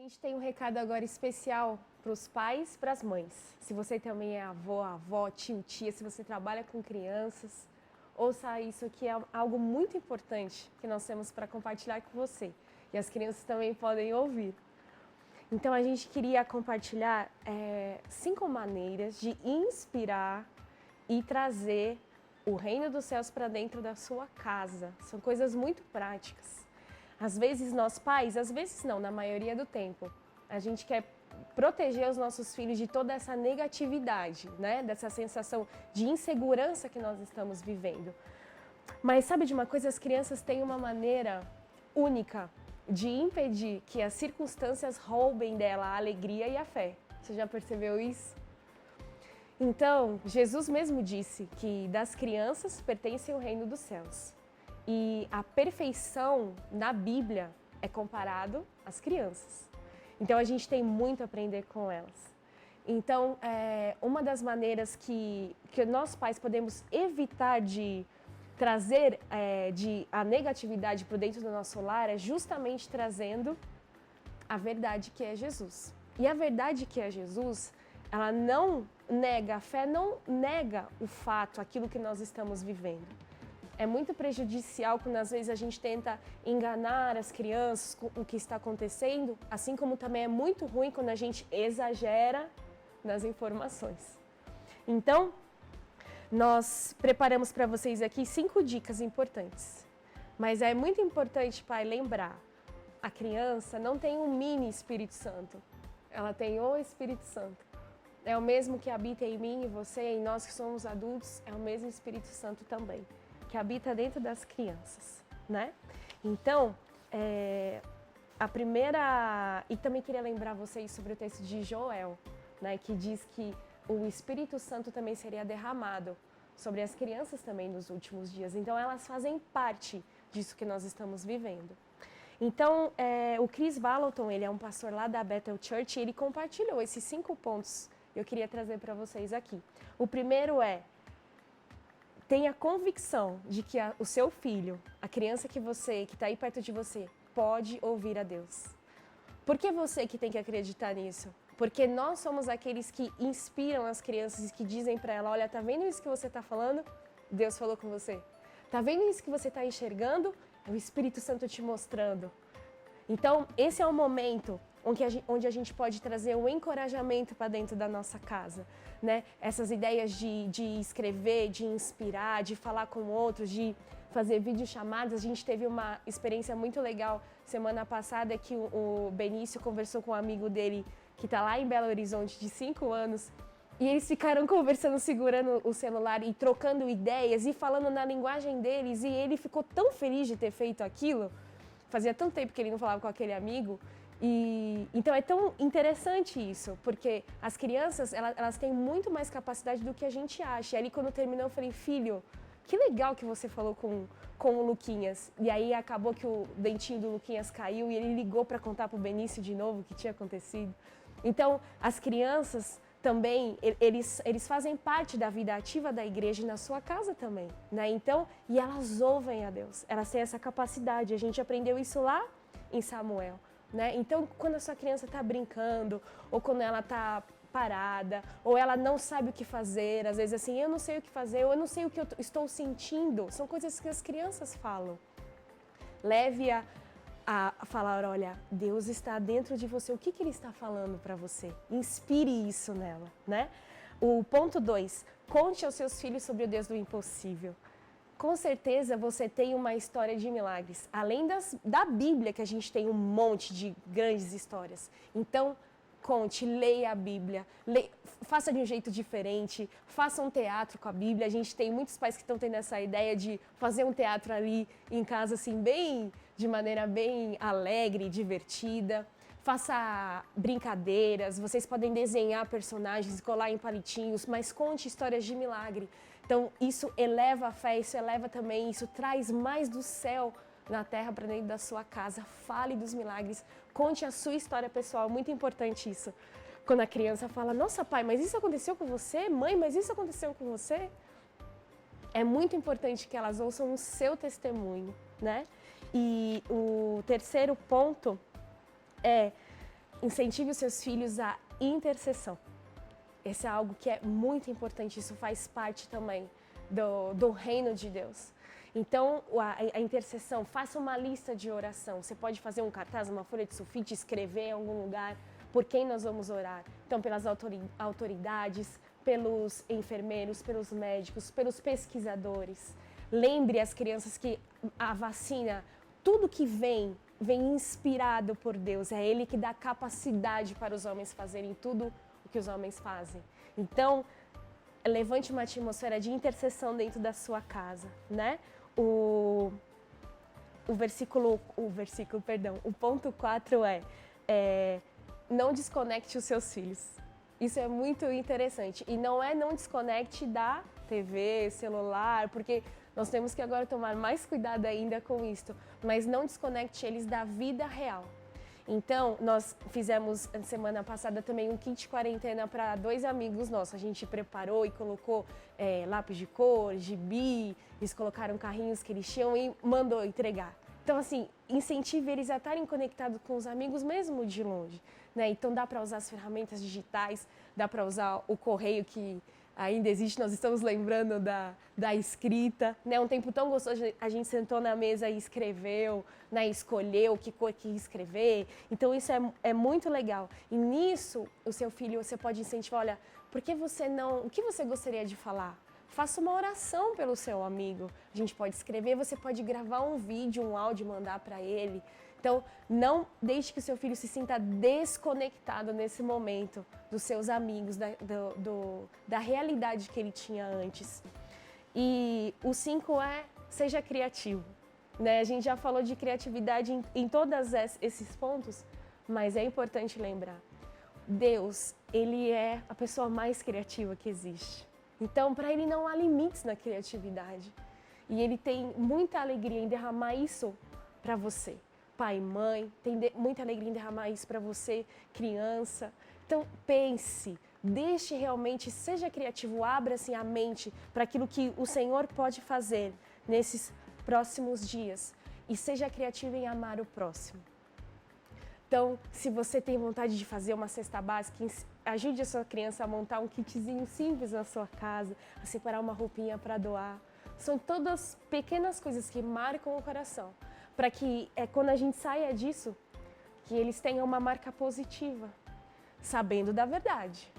gente tem um recado agora especial para os pais, para as mães. Se você também é avó, tio, tia, se você trabalha com crianças, ouça isso aqui, é algo muito importante que nós temos para compartilhar com você. E as crianças também podem ouvir. Então a gente queria compartilhar 5 maneiras de inspirar e trazer o reino dos céus para dentro da sua casa. São coisas muito práticas. Às vezes nós pais, às vezes não, na maioria do tempo, a gente quer proteger os nossos filhos de toda essa negatividade, né? Dessa sensação de insegurança que nós estamos vivendo. Mas sabe de uma coisa? As crianças têm uma maneira única de impedir que as circunstâncias roubem dela a alegria e a fé. Você já percebeu isso? Então, Jesus mesmo disse que das crianças pertence o reino dos céus. E a perfeição na Bíblia é comparado às crianças. Então a gente tem muito a aprender com elas. Então, uma das maneiras que nós pais podemos evitar de trazer a negatividade para dentro do nosso lar é justamente trazendo a verdade que é Jesus. E a verdade que é Jesus, ela não nega a fé, não nega o fato, aquilo que nós estamos vivendo. É muito prejudicial quando às vezes a gente tenta enganar as crianças com o que está acontecendo, assim como também é muito ruim quando a gente exagera nas informações. Então, nós preparamos para vocês aqui 5 dicas importantes. Mas é muito importante, pai, lembrar, a criança não tem um mini Espírito Santo, ela tem o Espírito Santo. É o mesmo que habita em mim e você, em nós que somos adultos, é o mesmo Espírito Santo também, que habita dentro das crianças, né? Então, a primeira... E também queria lembrar vocês sobre o texto de Joel, né? Que diz que o Espírito Santo também seria derramado sobre as crianças também nos últimos dias. Então, elas fazem parte disso que nós estamos vivendo. Então, o Chris Vallotton, ele é um pastor lá da Bethel Church, e ele compartilhou esses 5 pontos que eu queria trazer para vocês aqui. O primeiro é: tenha convicção de que o seu filho, a criança que está aí perto de você, pode ouvir a Deus. Por que você que tem que acreditar nisso? Porque nós somos aqueles que inspiram as crianças e que dizem para ela: olha, tá vendo isso que você está falando? Deus falou com você. Tá vendo isso que você está enxergando? É o Espírito Santo te mostrando. Então, esse é o momento onde a gente pode trazer um encorajamento para dentro da nossa casa, né? Essas ideias de escrever, de inspirar, de falar com outros, de fazer videochamadas. A gente teve uma experiência muito legal semana passada que o Benício conversou com um amigo dele que está lá em Belo Horizonte, de 5 anos, e eles ficaram conversando, segurando o celular e trocando ideias e falando na linguagem deles, e ele ficou tão feliz de ter feito aquilo. Fazia tanto tempo que ele não falava com aquele amigo. E então é tão interessante isso, porque as crianças, elas têm muito mais capacidade do que a gente acha. E ali quando terminou eu falei: filho, que legal que você falou com o Luquinhas. E aí acabou que o dentinho do Luquinhas caiu e ele ligou para contar pro Benício de novo o que tinha acontecido. Então as crianças também, eles fazem parte da vida ativa da igreja e na sua casa também, né? Então, e elas ouvem a Deus, elas têm essa capacidade. A gente aprendeu isso lá em Samuel, né? Então, quando a sua criança está brincando, ou quando ela está parada, ou ela não sabe o que fazer, às vezes assim, eu não sei o que fazer, ou eu não sei o que eu estou sentindo, são coisas que as crianças falam. Leve-a a falar: olha, Deus está dentro de você, o que Ele está falando para você? Inspire isso nela, né? O ponto 2, conte aos seus filhos sobre o Deus do impossível. Com certeza você tem uma história de milagres, além da Bíblia, que a gente tem um monte de grandes histórias. Então, conte, leia a Bíblia, faça de um jeito diferente, faça um teatro com a Bíblia. A gente tem muitos pais que estão tendo essa ideia de fazer um teatro ali em casa, assim, de maneira bem alegre, divertida. Faça brincadeiras, vocês podem desenhar personagens, colar em palitinhos, mas conte histórias de milagre. Então, isso eleva a fé, isso eleva também, isso traz mais do céu na terra para dentro da sua casa. Fale dos milagres, conte a sua história pessoal, muito importante isso. Quando a criança fala: nossa, pai, mas isso aconteceu com você? Mãe, mas isso aconteceu com você? É muito importante que elas ouçam o seu testemunho, né? E o terceiro ponto é: incentive os seus filhos à intercessão. Esse é algo que é muito importante, isso faz parte também do reino de Deus. Então, a intercessão, faça uma lista de oração. Você pode fazer um cartaz, uma folha de sulfite, escrever em algum lugar por quem nós vamos orar. Então, pelas autoridades, pelos enfermeiros, pelos médicos, pelos pesquisadores. Lembre as crianças que a vacina, tudo que vem inspirado por Deus. É Ele que dá capacidade para os homens fazerem tudo o que os homens fazem. Então, levante uma atmosfera de intercessão dentro da sua casa, né? O ponto 4 não desconecte os seus filhos. Isso é muito interessante. E não desconecte da TV, celular, porque nós temos que agora tomar mais cuidado ainda com isso. Mas não desconecte eles da vida real. Então, nós fizemos semana passada também um kit quarentena para 2 amigos nossos. A gente preparou e colocou lápis de cor, gibi, eles colocaram carrinhos que eles tinham e mandou entregar. Então, assim, incentive eles a estarem conectados com os amigos mesmo de longe, né? Então, dá para usar as ferramentas digitais, dá para usar o correio que ainda existe, nós estamos lembrando da escrita, né? Um tempo tão gostoso, a gente sentou na mesa e escreveu, né? Escolheu que cor que ia escrever. Então, isso é muito legal. E nisso, o seu filho, você pode incentivar, olha, por que você não... O que você gostaria de falar? Faça uma oração pelo seu amigo. A gente pode escrever, você pode gravar um vídeo, um áudio e mandar para ele. Então, não deixe que o seu filho se sinta desconectado nesse momento dos seus amigos, da realidade que ele tinha antes. E o 5 seja criativo. Né? A gente já falou de criatividade em todos esses pontos, mas é importante lembrar. Deus, Ele é a pessoa mais criativa que existe. Então, para Ele não há limites na criatividade. E Ele tem muita alegria em derramar isso para você. Pai e mãe, tem muita alegria em derramar isso para você, criança. Então, pense, deixe realmente, seja criativo, abra-se a mente para aquilo que o Senhor pode fazer nesses próximos dias. E seja criativo em amar o próximo. Então, se você tem vontade de fazer uma cesta básica, ajude a sua criança a montar um kitzinho simples na sua casa, a separar uma roupinha para doar. São todas pequenas coisas que marcam o coração, para que quando a gente saia disso, que eles tenham uma marca positiva, sabendo da verdade,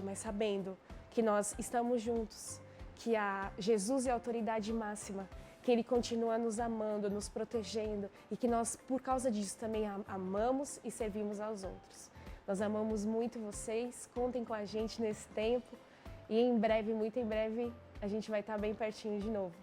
mas sabendo que nós estamos juntos, que Jesus é a autoridade máxima, que Ele continua nos amando, nos protegendo e que nós, por causa disso, também amamos e servimos aos outros. Nós amamos muito vocês, contem com a gente nesse tempo e em breve, muito em breve, a gente vai estar bem pertinho de novo.